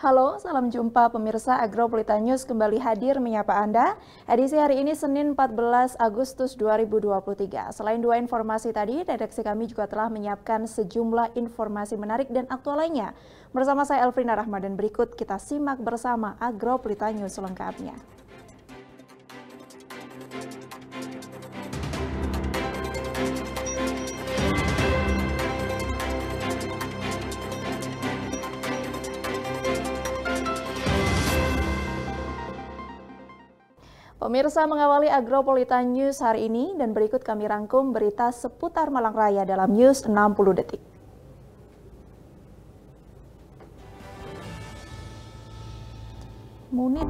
Halo, salam jumpa pemirsa Agropolitan News kembali hadir menyapa Anda. Edisi hari ini Senin 14 Agustus 2023. Selain dua informasi tadi, redaksi kami juga telah menyiapkan sejumlah informasi menarik dan aktual lainnya. Bersama saya Elfrina Rahmadan, berikut kita simak bersama Agropolitan News selengkapnya. Pemirsa, mengawali Agropolitan News hari ini dan berikut kami rangkum berita seputar Malang Raya dalam News 60 Detik. Munit.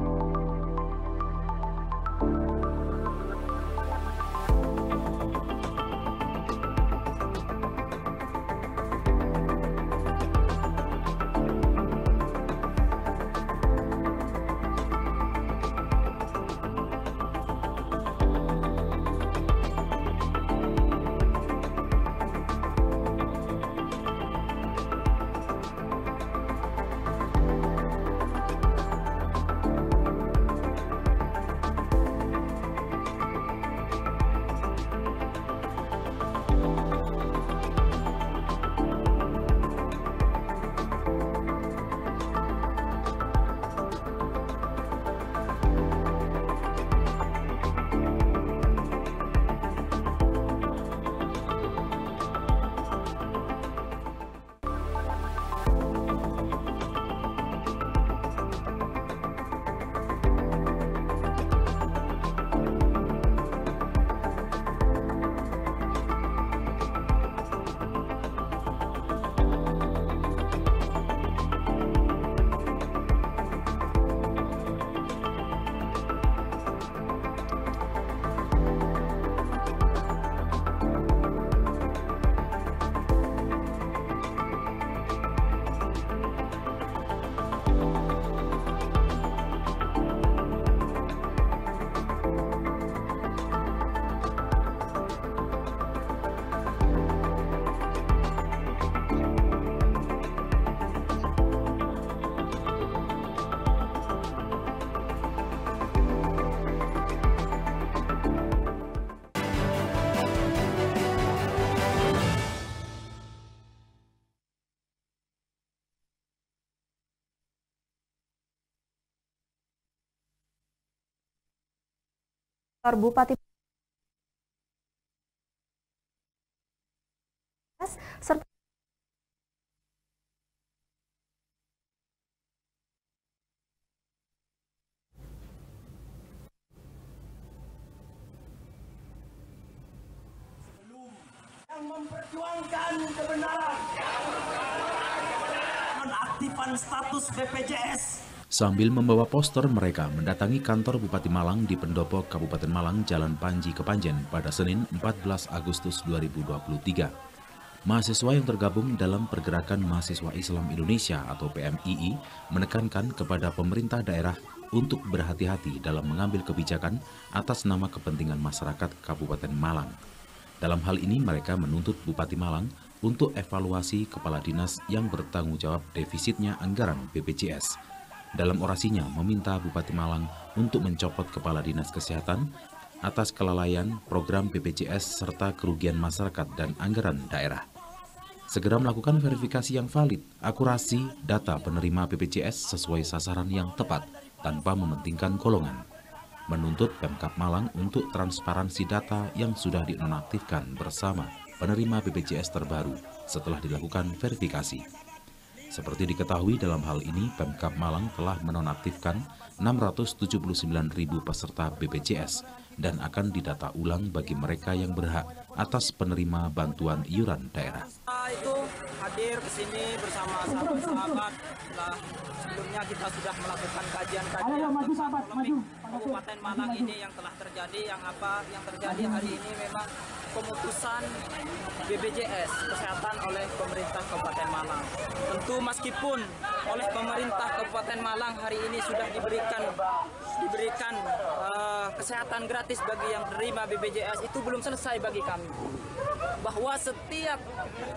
Bupati serta yang memperjuangkan kebenaran nonaktifan status BPJS. Sambil membawa poster, mereka mendatangi kantor Bupati Malang di Pendopo, Kabupaten Malang, Jalan Panji, Kepanjen pada Senin 14 Agustus 2023. Mahasiswa yang tergabung dalam Pergerakan Mahasiswa Islam Indonesia atau PMII menekankan kepada pemerintah daerah untuk berhati-hati dalam mengambil kebijakan atas nama kepentingan masyarakat Kabupaten Malang. Dalam hal ini mereka menuntut Bupati Malang untuk evaluasi kepala dinas yang bertanggung jawab defisitnya anggaran BPJS. Dalam orasinya meminta Bupati Malang untuk mencopot Kepala Dinas Kesehatan atas kelalaian program BPJS serta kerugian masyarakat dan anggaran daerah. Segera melakukan verifikasi yang valid, akurasi data penerima BPJS sesuai sasaran yang tepat tanpa mementingkan golongan. Menuntut Pemkab Malang untuk transparansi data yang sudah dinonaktifkan bersama penerima BPJS terbaru setelah dilakukan verifikasi. Seperti diketahui, dalam hal ini Pemkab Malang telah menonaktifkan 679.000 peserta BPJS dan akan didata ulang bagi mereka yang berhak atas penerima bantuan iuran daerah. Itu hadir ke sini bersama sahabat-sahabat. Sebelumnya kita sudah melakukan kajian-kajian Kabupaten Malang ini yang telah terjadi. Yang terjadi hari ini memang pemutusan BPJS Kesehatan oleh pemerintah Kabupaten Malang. Tentu meskipun oleh pemerintah Kabupaten Malang hari ini sudah diberikan kesehatan gratis bagi yang terima BPJS itu belum selesai bagi kami. Bahwa setiap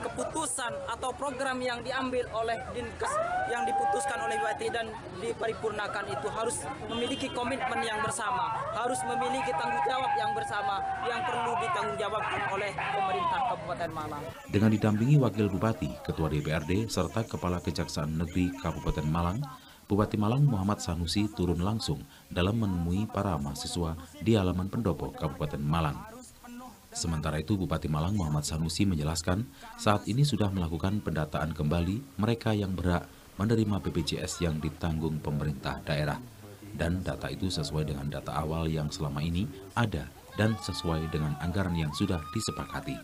keputusan atau program yang diambil oleh Dinkes, yang diputuskan oleh Bupati dan diparipurnakan itu harus memiliki komitmen yang bersama, harus memiliki tanggung jawab yang bersama yang perlu ditanggungjawabkan oleh pemerintah Kabupaten Malang. Dengan didampingi Wakil Bupati, Ketua DPRD, serta Kepala Kejaksaan Negeri Kabupaten Malang, Bupati Malang Muhammad Sanusi turun langsung dalam menemui para mahasiswa di halaman pendopo Kabupaten Malang. Sementara itu, Bupati Malang Muhammad Sanusi menjelaskan saat ini sudah melakukan pendataan kembali mereka yang berhak menerima BPJS yang ditanggung pemerintah daerah. Dan data itu sesuai dengan data awal yang selama ini ada dan sesuai dengan anggaran yang sudah disepakati.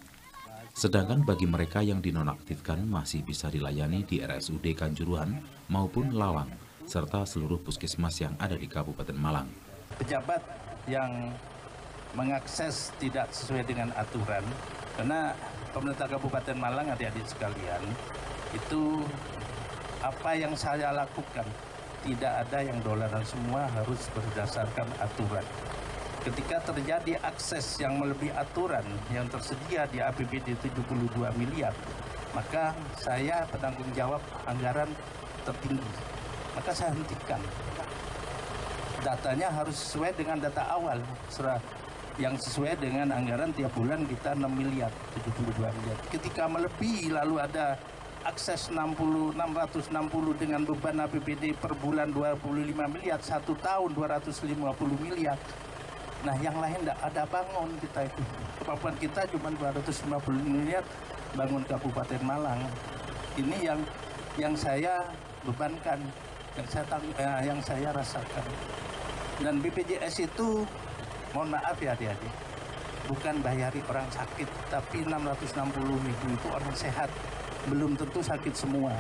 Sedangkan bagi mereka yang dinonaktifkan masih bisa dilayani di RSUD Kanjuruhan maupun Lawang, serta seluruh puskesmas yang ada di Kabupaten Malang. Pejabat yang mengakses tidak sesuai dengan aturan, karena pemerintah Kabupaten Malang, adik-adik sekalian, itu apa yang saya lakukan, tidak ada yang dolaran, semua harus berdasarkan aturan. Ketika terjadi akses yang melebihi aturan yang tersedia di APBD 72 miliar, maka saya bertanggung jawab anggaran tertinggi, maka saya hentikan. Datanya harus sesuai dengan data awal, yang sesuai dengan anggaran tiap bulan kita 6 miliar, 72 miliar. Ketika melebihi lalu ada akses 660 dengan beban APBD per bulan 25 miliar, 1 tahun 250 miliar. Nah, yang lain tidak ada bangun kita itu. Kemampuan kita cuma 250 miliar bangun Kabupaten Malang. Ini yang saya bebankan, yang saya rasakan. Dan BPJS itu, mohon maaf ya adik-adik, bukan bayari orang sakit, tapi 660 ribu itu orang sehat, belum tentu sakit semua.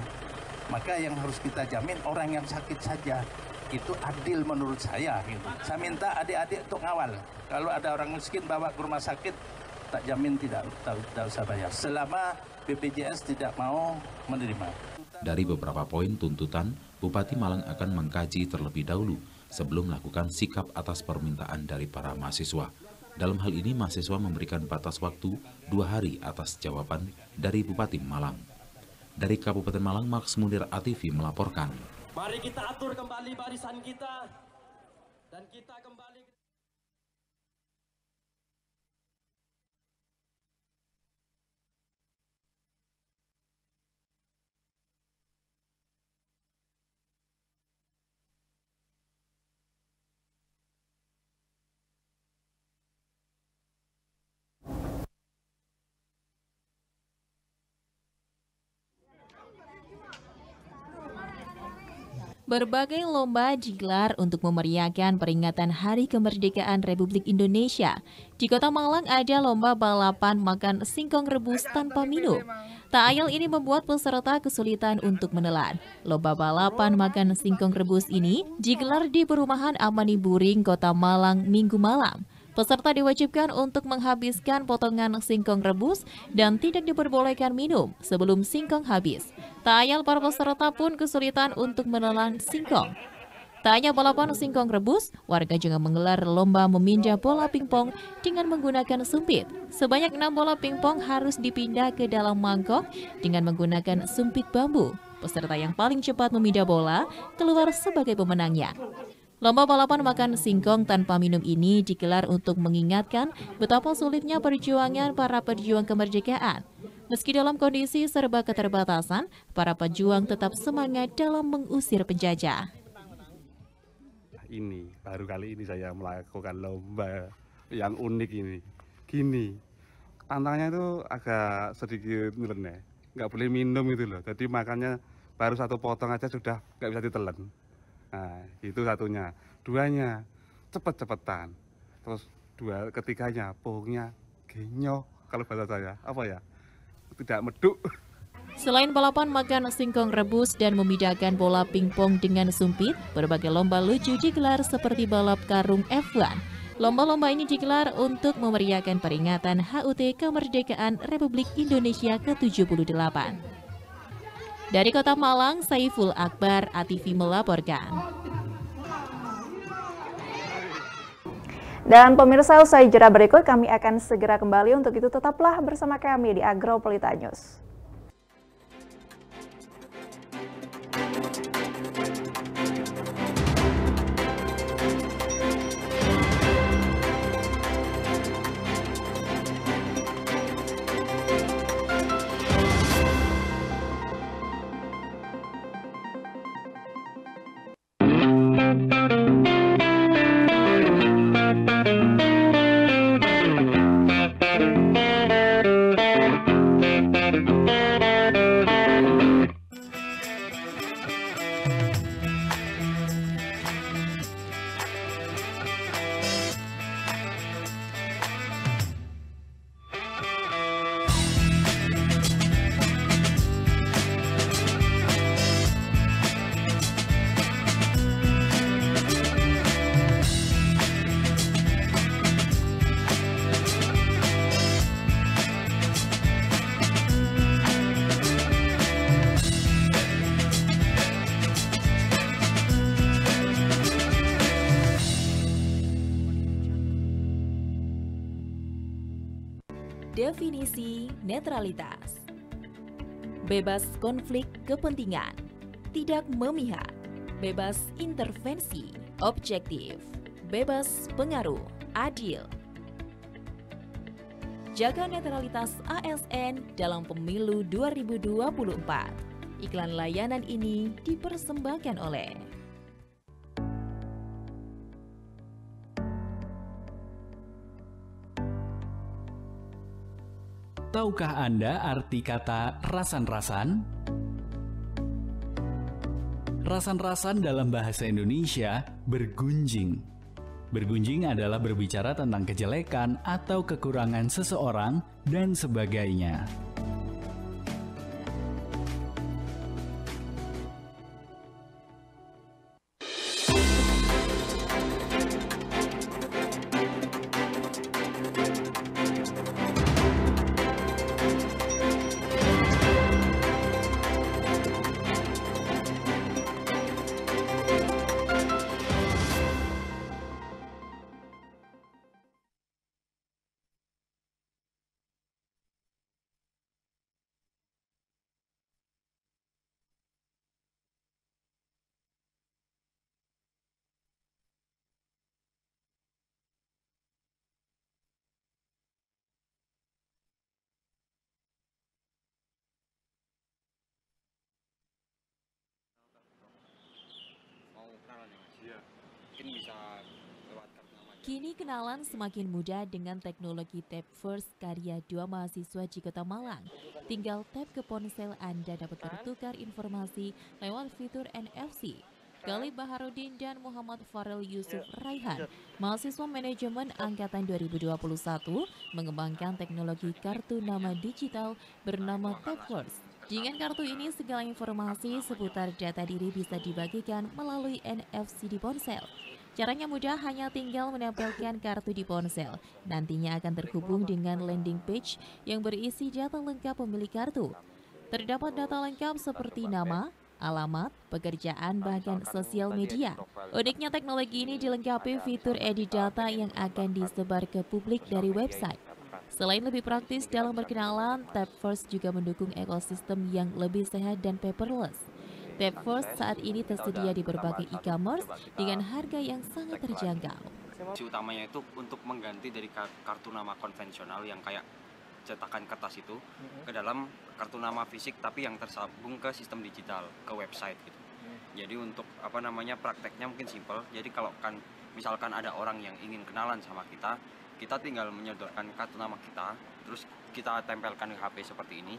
Maka yang harus kita jamin orang yang sakit saja, itu adil menurut saya. Gitu. Saya minta adik-adik untuk ngawal, kalau ada orang miskin bawa ke rumah sakit, tak jamin tidak usah bayar, selama BPJS tidak mau menerima. Dari beberapa poin tuntutan, Bupati Malang akan mengkaji terlebih dahulu sebelum melakukan sikap atas permintaan dari para mahasiswa. Dalam hal ini, mahasiswa memberikan batas waktu 2 hari atas jawaban dari Bupati Malang. Dari Kabupaten Malang, Max Munir ATV melaporkan. Mari kita atur kembali barisan kita dan kita kembali. Berbagai lomba digelar untuk memeriahkan peringatan Hari Kemerdekaan Republik Indonesia. Di Kota Malang ada lomba balapan makan singkong rebus tanpa minum. Tak ayal ini membuat peserta kesulitan untuk menelan. Lomba balapan makan singkong rebus ini digelar di Perumahan Amani Buring, Kota Malang, Minggu malam. Peserta diwajibkan untuk menghabiskan potongan singkong rebus dan tidak diperbolehkan minum sebelum singkong habis. Tak ayal para peserta pun kesulitan untuk menelan singkong. Tak hanya balapan singkong rebus, warga juga menggelar lomba memindah bola pingpong dengan menggunakan sumpit. Sebanyak 6 bola pingpong harus dipindah ke dalam mangkok dengan menggunakan sumpit bambu. Peserta yang paling cepat memindah bola keluar sebagai pemenangnya. Lomba balapan makan singkong tanpa minum ini digelar untuk mengingatkan betapa sulitnya perjuangan para pejuang kemerdekaan. Meski dalam kondisi serba keterbatasan, para pejuang tetap semangat dalam mengusir penjajah. Ini baru kali ini saya melakukan lomba yang unik ini. Gini, tantangannya itu agak sedikit nyeleneh, nggak boleh minum itu loh. Jadi makannya baru 1 potong aja sudah nggak bisa ditelan. Nah, itu satunya. Duanya, cepet-cepetan. Terus ketiganya, pohongnya genyo. Kalau bahasa saya, apa ya? Tidak meduk. Selain balapan makan singkong rebus dan memindahkan bola pingpong dengan sumpit, berbagai lomba lucu digelar seperti balap karung F1. Lomba-lomba ini digelar untuk memeriahkan peringatan HUT Kemerdekaan Republik Indonesia ke-78. Dari Kota Malang, Saiful Akbar, ATV melaporkan. Dan pemirsa, usai jeda berikut kami akan segera kembali. Untuk itu tetaplah bersama kami di Agropelita News. Definisi netralitas. Bebas konflik kepentingan, tidak memihak, bebas intervensi, objektif, bebas pengaruh, adil. Jaga netralitas ASN dalam pemilu 2024. Iklan layanan ini dipersembahkan oleh Tahukah Anda arti kata rasan-rasan? Rasan-rasan dalam bahasa Indonesia bergunjing. Bergunjing adalah berbicara tentang kejelekan atau kekurangan seseorang dan sebagainya. Kini kenalan semakin mudah dengan teknologi Tap First karya 2 mahasiswa di Kota Malang. Tinggal tap ke ponsel Anda dapat bertukar informasi lewat fitur NFC. Galib Baharudin dan Muhammad Farel Yusuf Raihan, mahasiswa manajemen angkatan 2021, mengembangkan teknologi kartu nama digital bernama Tap First. Dengan kartu ini, segala informasi seputar data diri bisa dibagikan melalui NFC di ponsel. Caranya mudah, hanya tinggal menempelkan kartu di ponsel. Nantinya akan terhubung dengan landing page yang berisi data lengkap pemilik kartu. Terdapat data lengkap seperti nama, alamat, pekerjaan, bahkan sosial media. Uniknya teknologi ini dilengkapi fitur edit data yang akan disebar ke publik dari website. Selain lebih praktis dalam berkenalan, Tap First juga mendukung ekosistem yang lebih sehat dan paperless. Tap First saat ini tersedia di berbagai e-commerce dengan harga yang sangat terjangkau. Fungsi utamanya itu untuk mengganti dari kartu nama konvensional yang kayak cetakan kertas itu ke dalam kartu nama fisik tapi yang tersambung ke sistem digital, ke website gitu. Jadi untuk prakteknya mungkin simpel. Jadi kalau misalkan ada orang yang ingin kenalan sama kita, kita tinggal menyodorkan kartu nama kita, terus kita tempelkan ke HP seperti ini,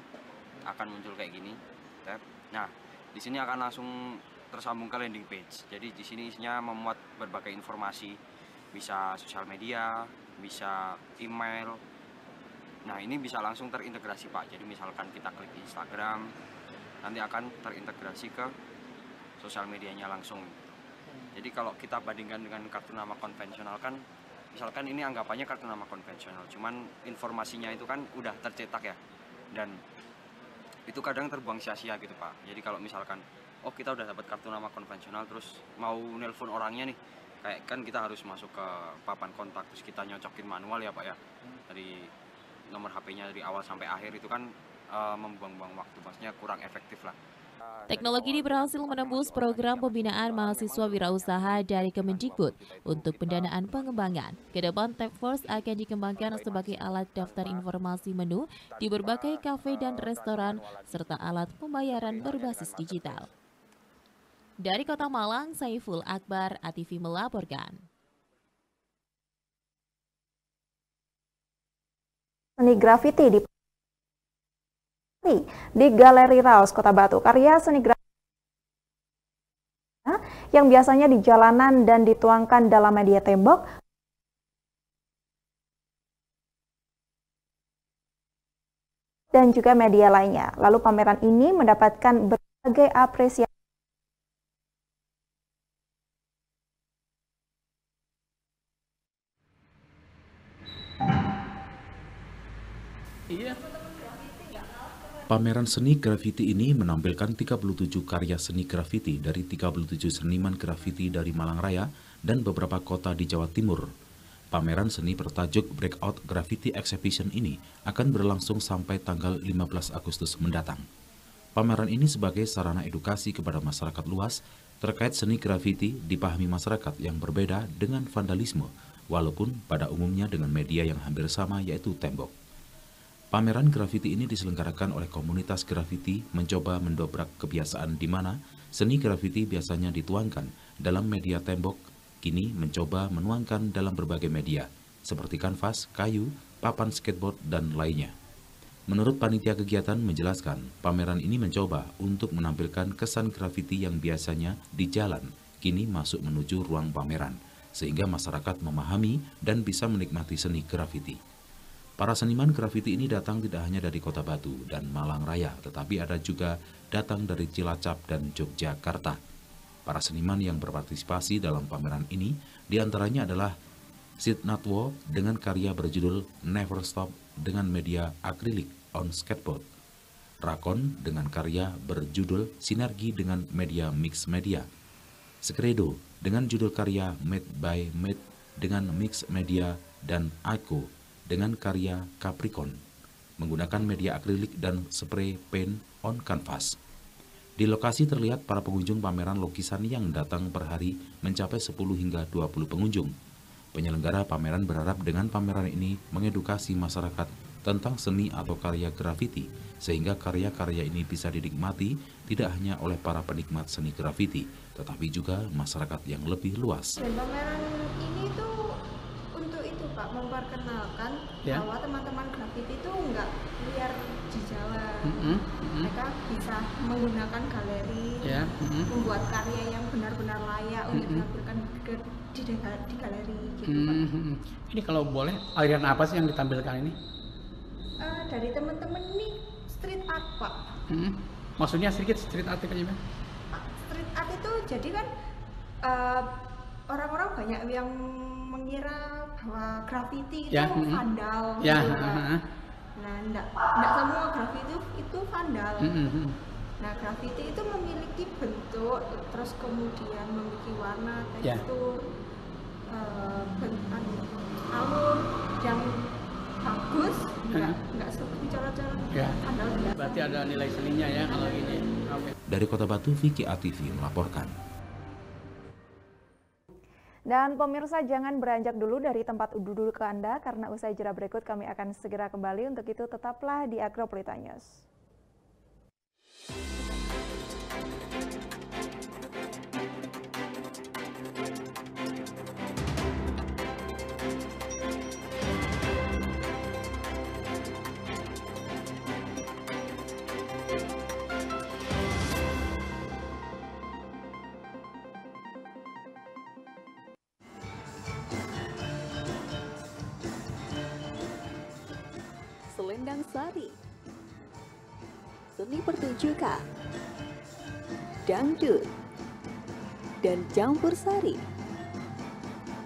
akan muncul kayak gini. Nah, di sini akan langsung tersambung ke landing page. Jadi di sini isinya memuat berbagai informasi, bisa sosial media, bisa email. Nah, ini bisa langsung terintegrasi Pak. Jadi misalkan kita klik Instagram, nanti akan terintegrasi ke sosial medianya langsung. Jadi kalau kita bandingkan dengan kartu nama konvensional kan, misalkan ini anggapannya kartu nama konvensional, cuman informasinya itu kan udah tercetak ya, dan itu kadang terbuang sia-sia gitu Pak. Jadi kalau misalkan kita udah dapat kartu nama konvensional terus mau nelpon orangnya nih, kayak kan kita harus masuk ke papan kontak terus kita nyocokin manual ya Pak ya, dari nomor HP-nya dari awal sampai akhir itu kan membuang-buang waktu, maksudnya kurang efektif lah. Teknologi ini berhasil menembus program pembinaan mahasiswa wirausaha dari Kemendikbud untuk pendanaan pengembangan. Kedepan Task Force akan dikembangkan sebagai alat daftar informasi menu di berbagai kafe dan restoran serta alat pembayaran berbasis digital. Dari Kota Malang, Saiful Akbar, ATV melaporkan. Seni grafiti di Galeri Raos Kota Batu. Karya seni grafiti yang biasanya di jalanan dan dituangkan dalam media tembok dan juga media lainnya. Lalu pameran ini mendapatkan berbagai apresiasi. Pameran seni grafiti ini menampilkan 37 karya seni grafiti dari 37 seniman grafiti dari Malang Raya dan beberapa kota di Jawa Timur. Pameran seni bertajuk Breakout Graffiti Exhibition ini akan berlangsung sampai tanggal 15 Agustus mendatang. Pameran ini sebagai sarana edukasi kepada masyarakat luas terkait seni grafiti dipahami masyarakat yang berbeda dengan vandalisme, walaupun pada umumnya dengan media yang hampir sama yaitu tembok. Pameran grafiti ini diselenggarakan oleh komunitas grafiti mencoba mendobrak kebiasaan di mana seni grafiti biasanya dituangkan dalam media tembok, kini mencoba menuangkan dalam berbagai media, seperti kanvas, kayu, papan skateboard, dan lainnya. Menurut panitia kegiatan menjelaskan, pameran ini mencoba untuk menampilkan kesan grafiti yang biasanya di jalan, kini masuk menuju ruang pameran, sehingga masyarakat memahami dan bisa menikmati seni grafiti. Para seniman grafiti ini datang tidak hanya dari Kota Batu dan Malang Raya, tetapi ada juga datang dari Cilacap dan Yogyakarta. Para seniman yang berpartisipasi dalam pameran ini diantaranya adalah Sid Natwo dengan karya berjudul Never Stop dengan media akrilik on skateboard, Rakon dengan karya berjudul Sinergi dengan media mix media, Skredo dengan judul karya Made by Made dengan mix media, dan Aiko dengan karya Capricorn, menggunakan media akrilik dan spray paint on canvas. Di lokasi terlihat para pengunjung pameran lukisan yang datang per hari mencapai 10 hingga 20 pengunjung. Penyelenggara pameran berharap dengan pameran ini mengedukasi masyarakat tentang seni atau karya grafiti, sehingga karya-karya ini bisa dinikmati tidak hanya oleh para penikmat seni grafiti, tetapi juga masyarakat yang lebih luas. Dan pameran ini tuh Pak, memperkenalkan bahwa teman-teman grafiti itu nggak liar di jalan. Mereka bisa menggunakan galeri, membuat karya yang benar-benar layak untuk ditampilkan di galeri gitu, Pak. Ini kalau boleh, aliran apa sih yang ditampilkan ini? Dari teman-teman ini street art, Pak. Maksudnya sedikit street art aja, Pak? Street art itu jadi kan orang-orang banyak yang mengira bahwa grafiti itu vandal, gitu, Pak. Nah, enggak semua grafiti itu vandal. Nah, grafiti itu memiliki bentuk, terus kemudian memiliki warna, tekstur, alur yang bagus, enggak seperti cara-cara vandal biasa. Berarti ada nilai seninya ya kalau ini. Dari Kota Batu, Vicky ATV melaporkan. Dan pemirsa, jangan beranjak dulu dari tempat duduk Anda, karena usai jeda berikut kami akan segera kembali. Untuk itu tetaplah di Agropolita News. Selendang Sari, seni pertunjukan, dangdut, dan campur sari.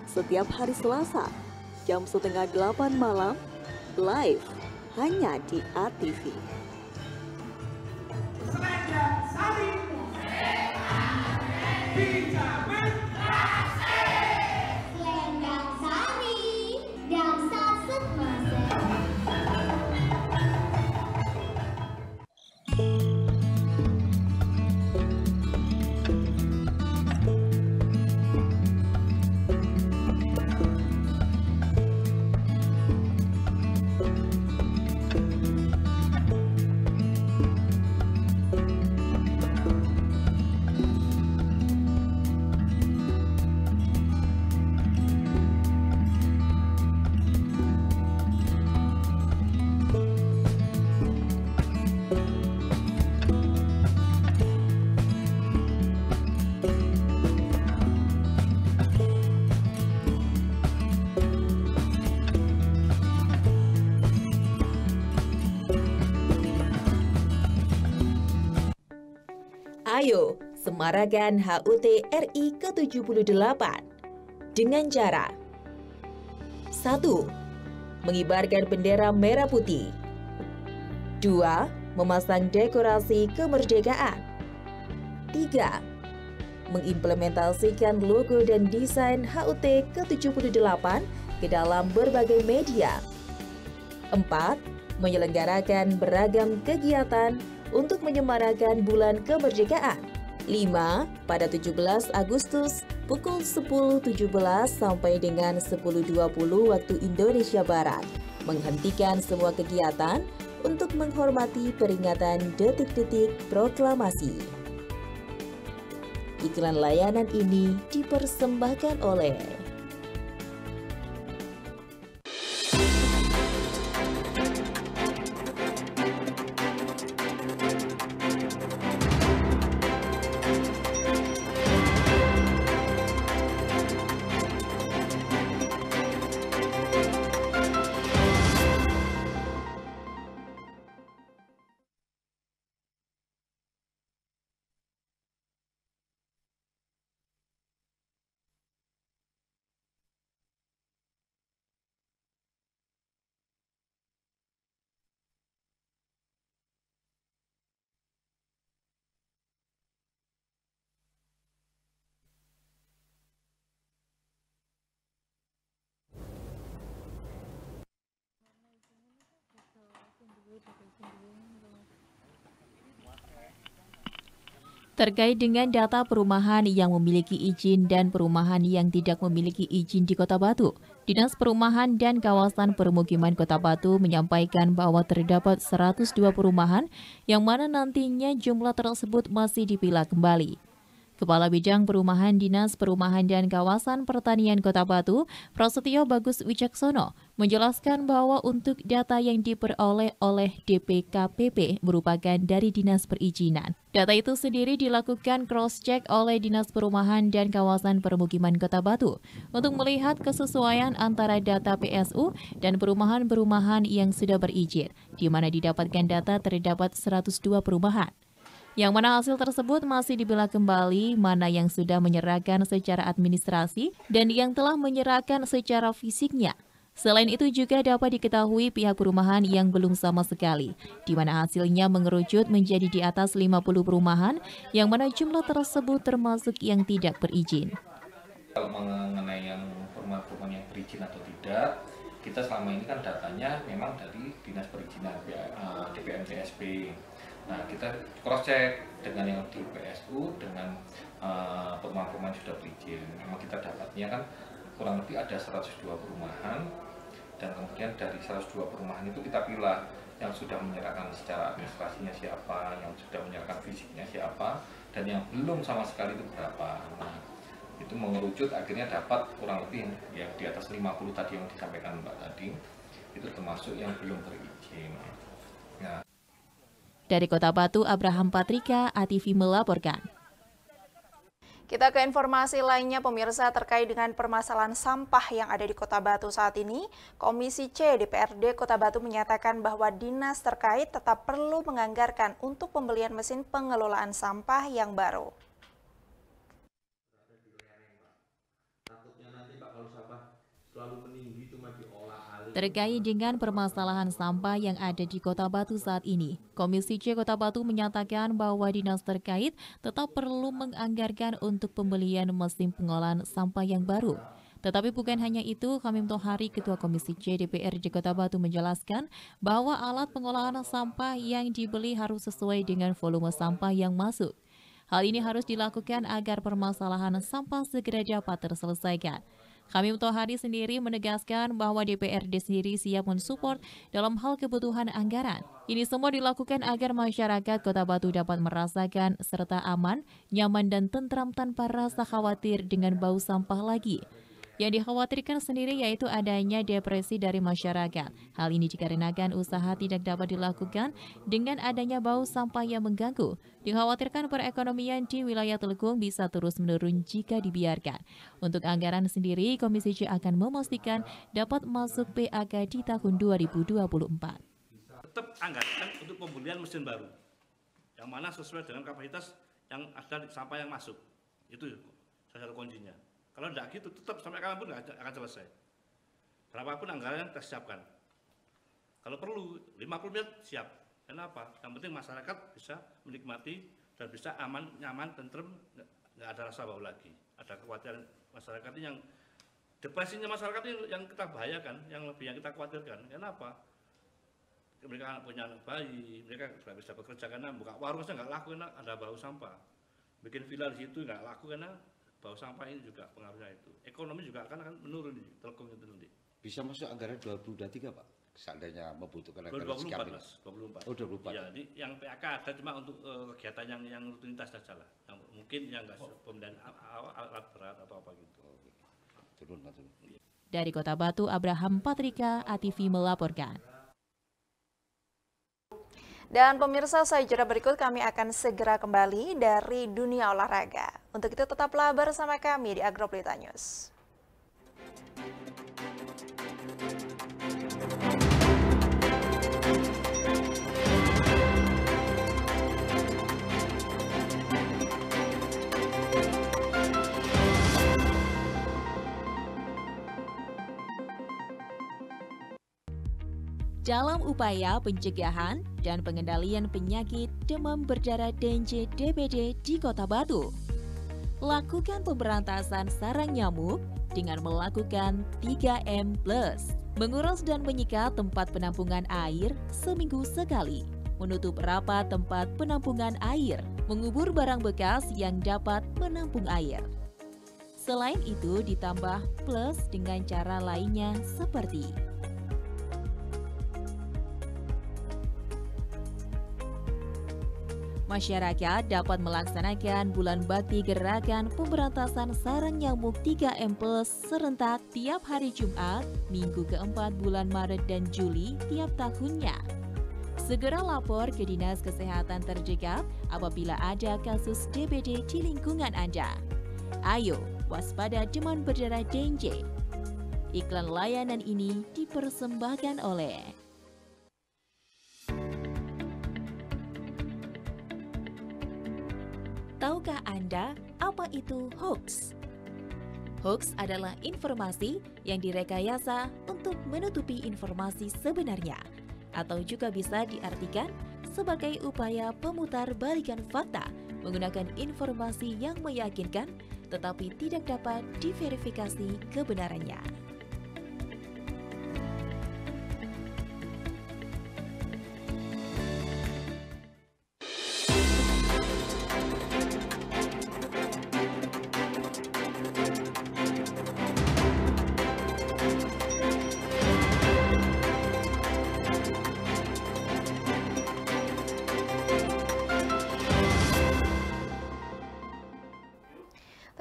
Setiap hari Selasa, jam 7:30 malam, live hanya di ATV. Selendang Sari, dijamin Ayo, semarakan HUT RI ke-78 dengan cara 1. Mengibarkan bendera merah putih. 2. Memasang dekorasi kemerdekaan. 3. Mengimplementasikan logo dan desain HUT ke-78 ke dalam berbagai media. 4. Menyelenggarakan beragam kegiatan untuk menyemarakan bulan kemerdekaan. 5. Pada 17 Agustus pukul 10.17 sampai dengan 10.20 waktu Indonesia Barat, menghentikan semua kegiatan untuk menghormati peringatan detik-detik proklamasi. Iklan layanan ini dipersembahkan oleh terkait dengan data perumahan yang memiliki izin dan perumahan yang tidak memiliki izin di Kota Batu. Dinas Perumahan dan Kawasan Permukiman Kota Batu menyampaikan bahwa terdapat 102 perumahan yang mana nantinya jumlah tersebut masih dipilah kembali. Kepala Bidang Perumahan Dinas Perumahan dan Kawasan Pertanian Kota Batu, Prasetyo Bagus Wicaksono, menjelaskan bahwa untuk data yang diperoleh oleh DPKPP merupakan dari Dinas Perizinan. Data itu sendiri dilakukan cross-check oleh Dinas Perumahan dan Kawasan Permukiman Kota Batu untuk melihat kesesuaian antara data PSU dan perumahan-perumahan yang sudah berizin, di mana didapatkan data terdapat 102 perumahan. Yang mana hasil tersebut masih dibelah kembali mana yang sudah menyerahkan secara administrasi dan yang telah menyerahkan secara fisiknya. Selain itu juga dapat diketahui pihak perumahan yang belum sama sekali, di mana hasilnya mengerucut menjadi di atas 50 perumahan, yang mana jumlah tersebut termasuk yang tidak berizin. Kalau mengenai yang perumahan-perumahan yang berizin atau tidak, kita selama ini kan datanya memang dari Dinas Perizinan DPMCSP. Nah, kita cross-check dengan yang di PSU dengan perumahan-perumahan sudah berizin. Memang kita dapatnya kan kurang lebih ada 102 perumahan, dan kemudian dari 102 perumahan itu kita pilih yang sudah menyerahkan secara administrasinya siapa, yang sudah menyerahkan fisiknya siapa, dan yang belum sama sekali itu berapa. Nah, itu mengerucut akhirnya dapat kurang lebih yang di atas 50 tadi yang disampaikan Mbak tadi, itu termasuk yang belum berizin. Nah. Dari Kota Batu, Abraham Patrika, ATV melaporkan. Kita ke informasi lainnya, pemirsa, terkait dengan permasalahan sampah yang ada di Kota Batu saat ini. Komisi C DPRD Kota Batu menyatakan bahwa dinas terkait tetap perlu menganggarkan untuk pembelian mesin pengelolaan sampah yang baru. Terkait dengan permasalahan sampah yang ada di Kota Batu saat ini, Komisi C Kota Batu menyatakan bahwa dinas terkait tetap perlu menganggarkan untuk pembelian mesin pengolahan sampah yang baru. Tetapi bukan hanya itu, Hamim Tohari, Ketua Komisi C DPRD Kota Batu menjelaskan bahwa alat pengolahan sampah yang dibeli harus sesuai dengan volume sampah yang masuk. Hal ini harus dilakukan agar permasalahan sampah segera dapat terselesaikan. Hamim Tohari sendiri menegaskan bahwa DPRD sendiri siap mensupport dalam hal kebutuhan anggaran. Ini semua dilakukan agar masyarakat Kota Batu dapat merasakan serta aman, nyaman dan tentram tanpa rasa khawatir dengan bau sampah lagi. Yang dikhawatirkan sendiri yaitu adanya depresi dari masyarakat. Hal ini dikarenakan usaha tidak dapat dilakukan dengan adanya bau sampah yang mengganggu. Dikhawatirkan perekonomian di wilayah Telukung bisa terus menurun jika dibiarkan. Untuk anggaran sendiri, Komisi C akan memastikan dapat masuk PAK di tahun 2024. Tetap anggarkan untuk pembelian mesin baru, yang mana sesuai dengan kapasitas yang ada sampah yang masuk. Itu salah satu kuncinya. Kalau tidak gitu, tetap sampai kapanpun nggak akan selesai. Berapapun anggaran yang kita siapkan. Kalau perlu 50 miliar siap. Kenapa? Yang penting masyarakat bisa menikmati dan bisa aman, nyaman, tentrem, nggak ada rasa bau lagi. Ada kekhawatiran masyarakat ini yang depresinya masyarakat ini yang kita bahayakan, yang kita khawatirkan. Kenapa? Mereka punya anak bayi, mereka sudah bisa bekerja karena buka warung saja nggak laku karena ada bau sampah. Bikin villa di situ nggak laku karena bau sampah ini juga pengaruhnya itu. Ekonomi juga akan menurun nih, telkom itu nanti. Bisa masuk anggaran 2023 Pak? Seandainya membutuhkan anggaran 2024 Mas, 24. Oh 24. Ya, yang PAK ada cuma untuk kegiatan yang rutinitas saja lah. Yang mungkin yang nggak pembelian alat berat atau apa gitu. Turun. Dari Kota Batu, Abraham Patrika, ATV melaporkan. Dan pemirsa, usai jeda berikut kami akan segera kembali dari dunia olahraga. Untuk itu tetaplah bersama kami di Agroplita News. Dalam upaya pencegahan dan pengendalian penyakit demam berdarah DNJ DBD di Kota Batu, lakukan pemberantasan sarang nyamuk dengan melakukan 3M+, menguras dan menyikat tempat penampungan air seminggu sekali, menutup rapat tempat penampungan air, mengubur barang bekas yang dapat menampung air. Selain itu ditambah plus dengan cara lainnya seperti masyarakat dapat melaksanakan bulan bakti gerakan pemberantasan sarang nyamuk 3M+ serentak tiap hari Jumat, minggu keempat bulan Maret dan Juli tiap tahunnya. Segera lapor ke Dinas Kesehatan terdekat apabila ada kasus DBD di lingkungan Anda. Ayo, waspada demam berdarah DNJ. Iklan layanan ini dipersembahkan oleh Tahukah Anda apa itu hoax? Hoax adalah informasi yang direkayasa untuk menutupi informasi sebenarnya, atau juga bisa diartikan sebagai upaya pemutarbalikan fakta menggunakan informasi yang meyakinkan tetapi tidak dapat diverifikasi kebenarannya.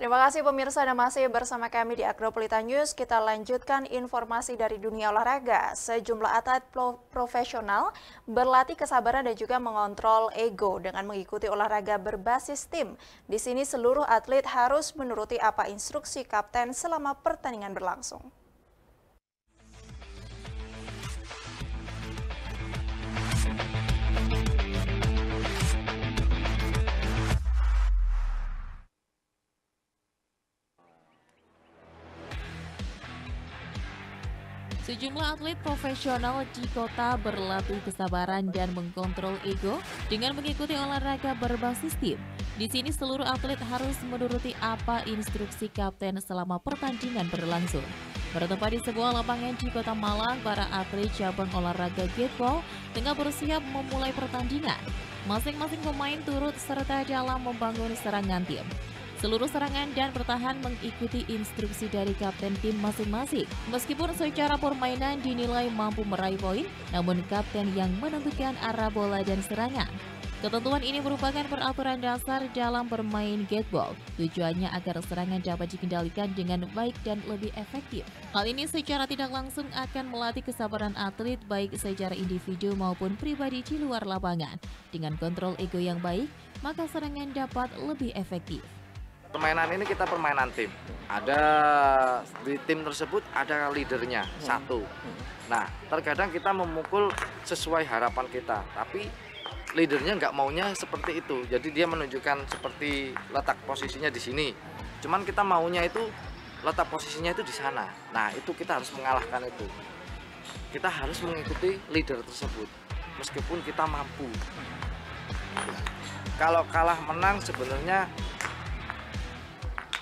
Terima kasih pemirsa, Anda masih bersama kami di Agroplita News. Kita lanjutkan informasi dari dunia olahraga. Sejumlah atlet profesional berlatih kesabaran dan juga mengontrol ego dengan mengikuti olahraga berbasis tim. Di sini seluruh atlet harus menuruti apa instruksi kapten selama pertandingan berlangsung. Sejumlah atlet profesional di kota berlatih kesabaran dan mengkontrol ego dengan mengikuti olahraga berbasis tim. Di sini seluruh atlet harus menuruti apa instruksi kapten selama pertandingan berlangsung. Bertempat di sebuah lapangan di Kota Malang, para atlet cabang olahraga gateball tengah bersiap memulai pertandingan. Masing-masing pemain turut serta dalam membangun serangan tim. Seluruh serangan dan bertahan mengikuti instruksi dari kapten tim masing-masing. Meskipun secara permainan dinilai mampu meraih poin, namun kapten yang menentukan arah bola dan serangan. Ketentuan ini merupakan peraturan dasar dalam bermain gateball. Tujuannya agar serangan dapat dikendalikan dengan baik dan lebih efektif. Hal ini secara tidak langsung akan melatih kesabaran atlet baik secara individu maupun pribadi di luar lapangan. Dengan kontrol ego yang baik, maka serangan dapat lebih efektif. Permainan ini kita permainan tim. Ada di tim tersebut ada leadernya satu. Nah, terkadang kita memukul sesuai harapan kita, tapi leadernya nggak maunya seperti itu. Jadi dia menunjukkan seperti letak posisinya di sini. Cuman kita maunya itu letak posisinya itu di sana. Nah, itu kita harus mengalahkan itu. Kita harus mengikuti leader tersebut meskipun kita mampu. Kalau kalah menang sebenarnya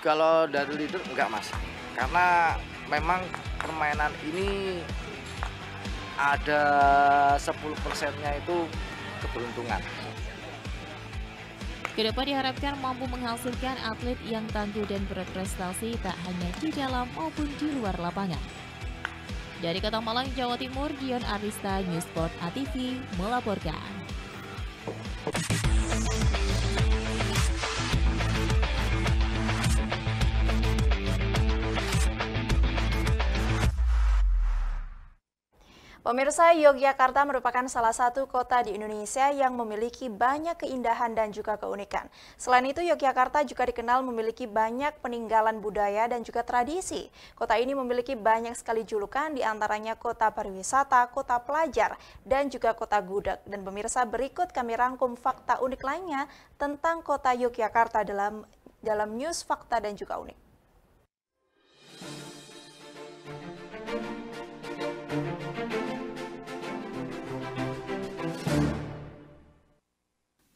kalau dari leader enggak, Mas. Karena memang permainan ini ada 10%-nya itu keberuntungan. Kedepan diharapkan mampu menghasilkan atlet yang tangguh dan berprestasi tak hanya di dalam maupun di luar lapangan. Dari Kota Malang, Jawa Timur, Dion Arista, Newsport ATV melaporkan. Pemirsa, Yogyakarta merupakan salah satu kota di Indonesia yang memiliki banyak keindahan dan juga keunikan. Selain itu, Yogyakarta juga dikenal memiliki banyak peninggalan budaya dan juga tradisi. Kota ini memiliki banyak sekali julukan, diantaranya kota pariwisata, kota pelajar, dan juga kota gudeg. Dan pemirsa, berikut kami rangkum fakta unik lainnya tentang kota Yogyakarta dalam news fakta dan juga unik.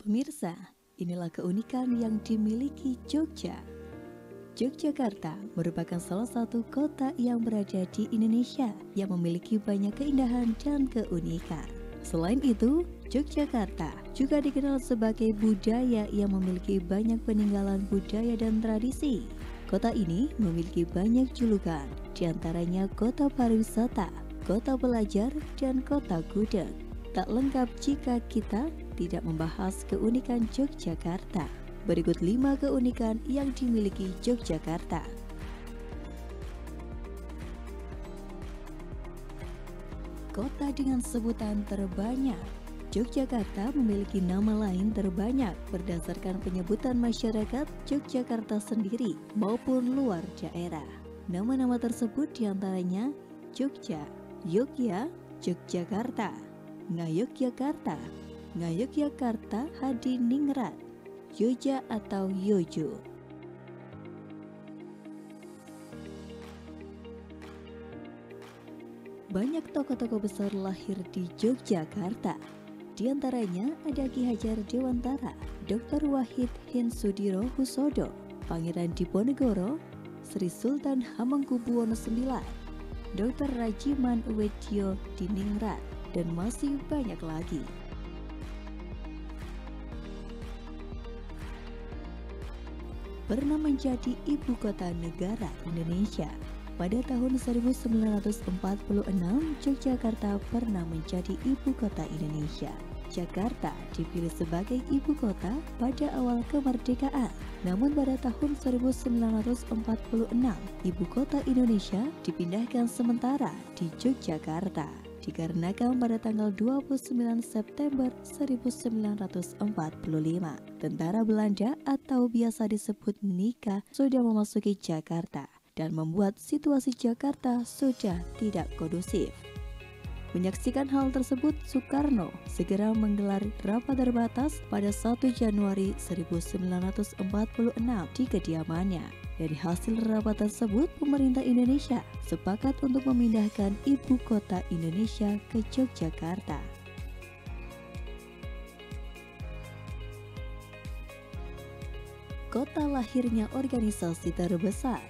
Pemirsa, inilah keunikan yang dimiliki Jogja. Yogyakarta merupakan salah satu kota yang berada di Indonesia yang memiliki banyak keindahan dan keunikan. Selain itu, Yogyakarta juga dikenal sebagai budaya yang memiliki banyak peninggalan budaya dan tradisi. Kota ini memiliki banyak julukan, diantaranya kota pariwisata, kota pelajar, dan kota gudeg. Tak lengkap jika kita tidak membahas keunikan Yogyakarta. Berikut 5 keunikan yang dimiliki Yogyakarta. Kota dengan sebutan terbanyak. Yogyakarta memiliki nama lain terbanyak berdasarkan penyebutan masyarakat Yogyakarta sendiri maupun luar daerah. Nama-nama tersebut diantaranya Jogja, Yogya, Yogyakarta, Ngayogyakarta, Ngayogyakarta Hadiningrat, Yoja atau Yojo. Banyak tokoh-tokoh besar lahir di Yogyakarta. Di antaranya ada Ki Hajar Dewantara, Dr. Wahid Hensudiro Husodo, Pangeran Diponegoro, Sri Sultan Hamengkubuwono IX, Dr. Rajiman Wedyo Diningrat, dan masih banyak lagi. Pernah menjadi ibu kota negara Indonesia. Pada tahun 1946, Yogyakarta pernah menjadi ibu kota Indonesia. Jakarta dipilih sebagai ibu kota pada awal kemerdekaan. Namun pada tahun 1946, ibu kota Indonesia dipindahkan sementara di Yogyakarta dikarenakan pada tanggal 29 September 1945, tentara Belanda atau biasa disebut Nika sudah memasuki Jakarta dan membuat situasi Jakarta sudah tidak kondusif. Menyaksikan hal tersebut, Soekarno segera menggelar rapat terbatas pada 1 Januari 1946 di kediamannya. Dari hasil rapat tersebut, pemerintah Indonesia sepakat untuk memindahkan ibu kota Indonesia ke Yogyakarta. Kota lahirnya organisasi terbesar.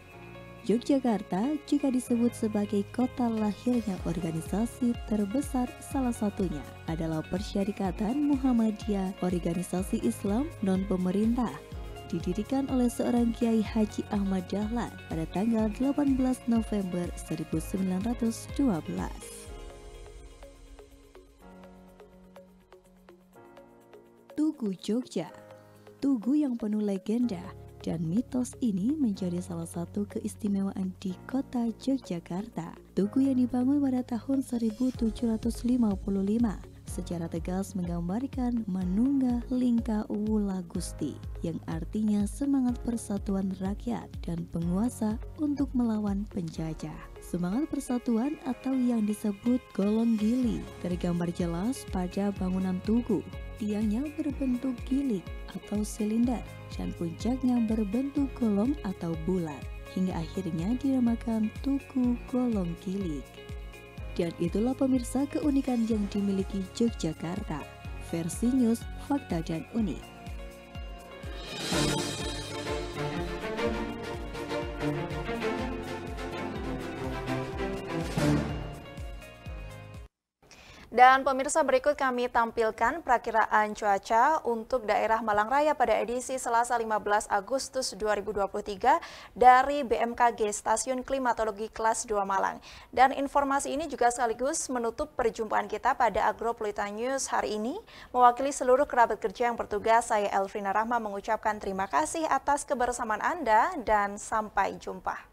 Yogyakarta juga disebut sebagai kota lahirnya organisasi terbesar, salah satunya adalah Persyarikatan Muhammadiyah, organisasi Islam non-pemerintah, didirikan oleh seorang Kiai Haji Ahmad Dahlan pada tanggal 18 November 1912. Tugu Jogja. Tugu yang penuh legenda dan mitos ini menjadi salah satu keistimewaan di kota Yogyakarta. Tugu yang dibangun pada tahun 1755 secara tegas menggambarkan Manungga Lingka Wula Gusti, yang artinya semangat persatuan rakyat dan penguasa untuk melawan penjajah. Semangat persatuan atau yang disebut golong gili tergambar jelas pada bangunan tugu. Tiangnya berbentuk gilik atau silinder dan puncaknya berbentuk golong atau bulat, hingga akhirnya dinamakan Tugu Golong Gilik. Dan itulah pemirsa keunikan yang dimiliki Yogyakarta. Versi News, Fakta dan Unik. Dan pemirsa, berikut kami tampilkan perakiraan cuaca untuk daerah Malang Raya pada edisi Selasa 15 Agustus 2023 dari BMKG Stasiun Klimatologi Kelas 2 Malang. Dan informasi ini juga sekaligus menutup perjumpaan kita pada Agropolitan News hari ini. Mewakili seluruh kerabat kerja yang bertugas, saya Elvrina Rahma mengucapkan terima kasih atas kebersamaan Anda dan sampai jumpa.